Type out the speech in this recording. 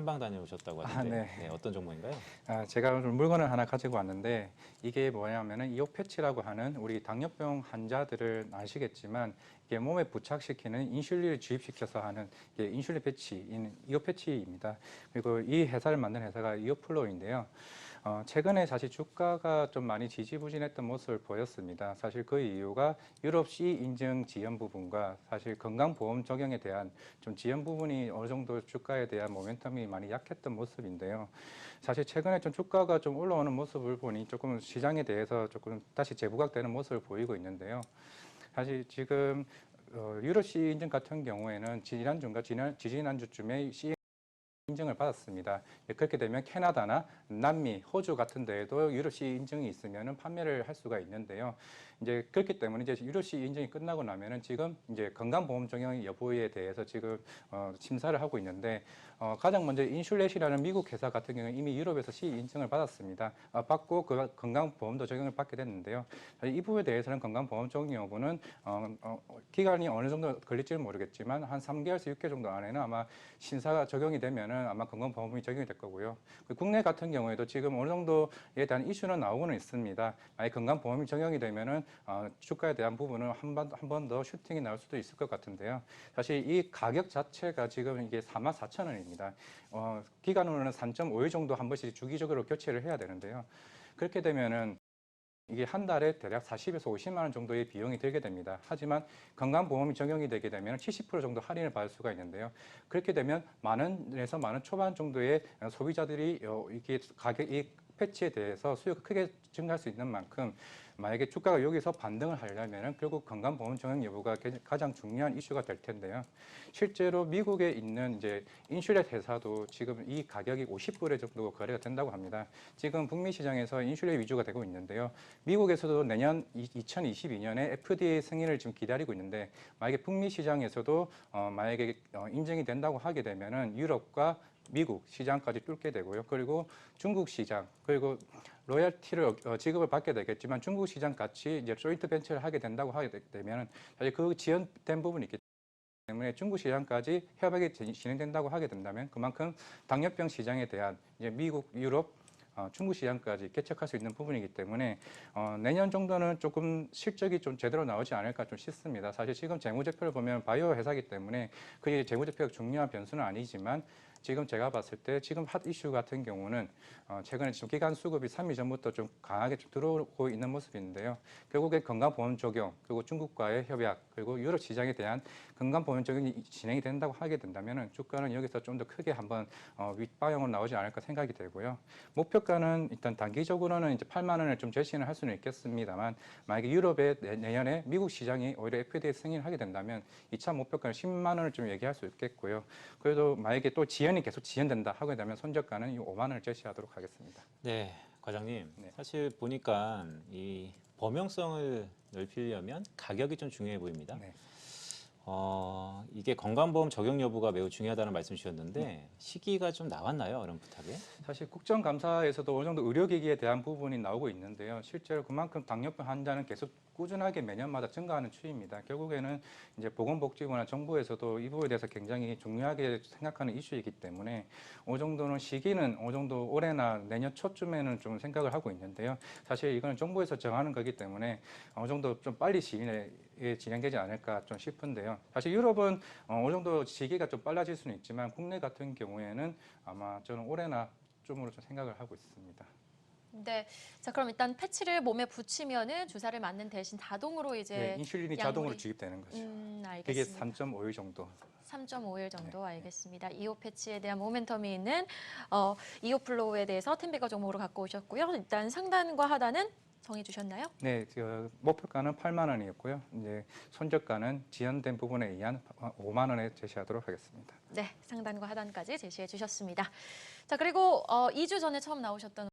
탐방 다녀오셨다고 하던데 네. 네, 어떤 종목인가요? 제가 오늘 물건을 하나 가지고 왔는데 이게 뭐냐면은 이오 패치라고 하는 우리 당뇨병 환자들을 아시겠지만 이게 몸에 부착시키는 인슐린을 주입시켜서 하는 이게 인슐린 패치인 이오 패치입니다. 그리고 이 회사를 만든 회사가 이오플로우인데요. 최근에 사실 주가가 좀 많이 지지부진했던 모습을 보였습니다. 사실 그 이유가 유럽 C 인증 지연 부분과 사실 건강보험 적용에 대한 좀 지연 부분이 어느 정도 주가에 대한 모멘텀이 많이 약했던 모습인데요. 사실 최근에 좀 주가가 좀 올라오는 모습을 보니 조금 시장에 대해서 조금 다시 재부각되는 모습을 보이고 있는데요. 사실 지금 유럽 C 인증 같은 경우에는 지난주인가 지지난주쯤에 C 인증을 받았습니다. 그렇게 되면 캐나다나 남미, 호주 같은 데에도 유럽시 인증이 있으면 판매를 할 수가 있는데요. 이제 그렇기 때문에 이제 유럽시 인증이 끝나고 나면은 지금 이제 건강보험 적용 여부에 대해서 지금 심사를 하고 있는데 가장 먼저 인슐렛이라는 미국 회사 같은 경우는 이미 유럽에서 시 인증을 받았습니다. 받고 그 건강보험도 적용을 받게 됐는데요. 이 부분에 대해서는 건강보험 적용 여부는 기간이 어느 정도 걸릴지는 모르겠지만 한 3개월에서 6개월 정도 안에는 아마 신사가 적용이 되면은 아마 건강보험이 적용이 될 거고요. 국내 같은 경우에도 지금 어느 정도에 대한 이슈는 나오고는 있습니다. 만약 건강보험이 적용이 되면은 주가에 대한 부분은 한 번 더 슈팅이 나올 수도 있을 것 같은데요. 사실 이 가격 자체가 지금 이게 44,000원입니다. 기간으로는 3.5일 정도 한 번씩 주기적으로 교체를 해야 되는데요. 그렇게 되면은 이게 한 달에 대략 40에서 50만 원 정도의 비용이 들게 됩니다. 하지만 건강보험이 적용이 되게 되면 70% 정도 할인을 받을 수가 있는데요. 그렇게 되면 만 원에서 만 원 초반 정도의 소비자들이 이게 이 패치에 대해서 수요가 크게 증가할 수 있는 만큼 만약에 주가가 여기서 반등을 하려면 결국 건강보험 적용 여부가 가장 중요한 이슈가 될 텐데요. 실제로 미국에 있는 이제 인슐렛 회사도 지금 이 가격이 50불에 정도 거래가 된다고 합니다. 지금 북미 시장에서 인슐렛 위주가 되고 있는데요. 미국에서도 내년 2022년에 FDA 승인을 지금 기다리고 있는데 만약에 북미 시장에서도 만약에 인증이 된다고 하게 되면은 유럽과 미국 시장까지 뚫게 되고요. 그리고 중국 시장 그리고 로열티를 지급을 받게 되겠지만 중국 시장 같이 이제 조인트 벤처를 하게 된다고 하게 되면 사실 그 지연된 부분이 있기 때문에 중국 시장까지 협약이 진행된다고 하게 된다면 그만큼 당뇨병 시장에 대한 이제 미국, 유럽 중국 시장까지 개척할 수 있는 부분이기 때문에 내년 정도는 조금 실적이 좀 제대로 나오지 않을까 좀 싶습니다. 사실 지금 재무제표를 보면 바이오 회사이기 때문에 그게 재무제표가 중요한 변수는 아니지만 지금 제가 봤을 때 지금 핫 이슈 같은 경우는 최근에 지금 기간 수급이 3일 전부터 좀 강하게 좀 들어오고 있는 모습인데요. 결국에 건강보험 적용, 그리고 중국과의 협약, 그리고 유럽 시장에 대한 건강보험 적용이 진행이 된다고 하게 된다면 주가는 여기서 좀 더 크게 한번 윗방향으로 나오지 않을까 생각이 되고요. 목표가는 일단 단기적으로는 이제 8만 원을 좀 제시는 할 수는 있겠습니다만 만약에 유럽의 내년에 미국 시장이 오히려 FDA 승인을 하게 된다면 2차 목표가는 10만 원을 좀 얘기할 수 있겠고요. 그래도 만약에 또 지연이 계속 지연된다 하게 되면 손절가는 5만 원을 제시하도록 하겠습니다. 네, 과장님. 네. 사실 보니까 이 범용성을 넓히려면 가격이 좀 중요해 보입니다. 네. 이게 건강보험 적용 여부가 매우 중요하다는 말씀 주셨는데 시기가 좀 나왔나요? 어렴풋하게? 사실 국정감사에서도 어느 정도 의료기기에 대한 부분이 나오고 있는데요. 실제로 그만큼 당뇨병 환자는 계속 꾸준하게 매년마다 증가하는 추이입니다. 결국에는 이제 보건복지부나 정부에서도 이 부분에 대해서 굉장히 중요하게 생각하는 이슈이기 때문에 어느 정도는 시기는 어느 정도 올해나 내년 초쯤에는 좀 생각을 하고 있는데요. 사실 이거는 정부에서 정하는 거기 때문에 어느 정도 좀 빨리 시기에 진행되지 않을까 좀 싶은데요. 사실 유럽은 어느 정도 시기가 좀 빨라질 수는 있지만 국내 같은 경우에는 아마 저는 올해나 쯤으로 좀 생각을 하고 있습니다. 네. 자, 그럼 일단 패치를 몸에 붙이면은 주사를 맞는 대신 자동으로 이제 네, 인슐린이 자동으로 주입되는 거죠. 그게 알겠습니다. 3.5일 정도. 3.5일 정도 네. 알겠습니다. 이오 패치에 대한 모멘텀이 있는 이오플로우에 대해서 텐베거 종목으로 갖고 오셨고요. 일단 상단과 하단은 정해 주셨나요? 네, 목표가는 8만 원이었고요. 이제 손절가는 지연된 부분에 의한 5만 원에 제시하도록 하겠습니다. 네, 상단과 하단까지 제시해 주셨습니다. 자, 그리고 2주 전에 처음 나오셨던